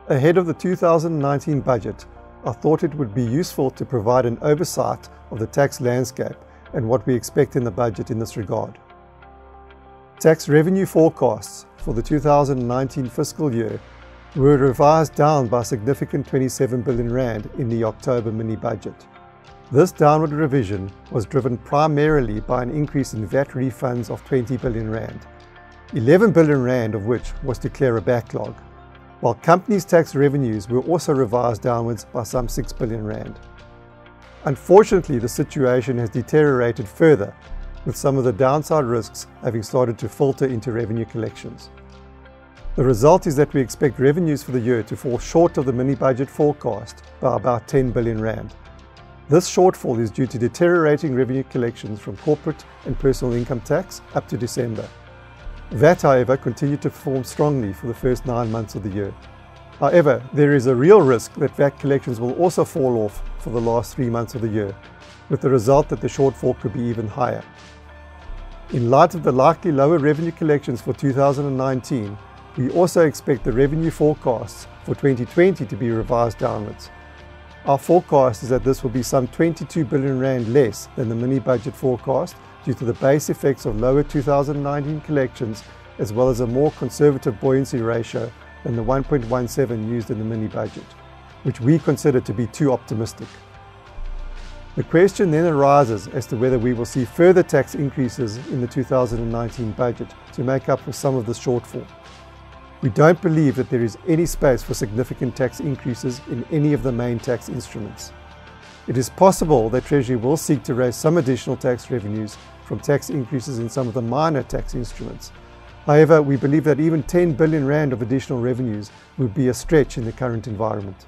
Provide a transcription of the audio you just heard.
Ahead of the 2019 budget, I thought it would be useful to provide an oversight of the tax landscape and what we expect in the budget in this regard. Tax revenue forecasts for the 2019 fiscal year were revised down by a significant 27 billion rand in the October mini-budget. This downward revision was driven primarily by an increase in VAT refunds of 20 billion rand, 11 billion rand of which was to clear a backlog, while companies' tax revenues were also revised downwards by some 6 billion rand. Unfortunately, the situation has deteriorated further, with some of the downside risks having started to filter into revenue collections. The result is that we expect revenues for the year to fall short of the mini-budget forecast by about 10 billion rand. This shortfall is due to deteriorating revenue collections from corporate and personal income tax up to December. VAT, however, continued to perform strongly for the first 9 months of the year. However, there is a real risk that VAT collections will also fall off for the last 3 months of the year, with the result that the shortfall could be even higher. In light of the likely lower revenue collections for 2019, we also expect the revenue forecasts for 2020 to be revised downwards. Our forecast is that this will be some 22 billion rand less than the mini-budget forecast due to the base effects of lower 2019 collections, as well as a more conservative buoyancy ratio than the 1.17 used in the mini-budget, which we consider to be too optimistic. The question then arises as to whether we will see further tax increases in the 2019 budget to make up for some of this shortfall. We don't believe that there is any space for significant tax increases in any of the main tax instruments. It is possible that Treasury will seek to raise some additional tax revenues from tax increases in some of the minor tax instruments. However, we believe that even 10 billion rand of additional revenues would be a stretch in the current environment.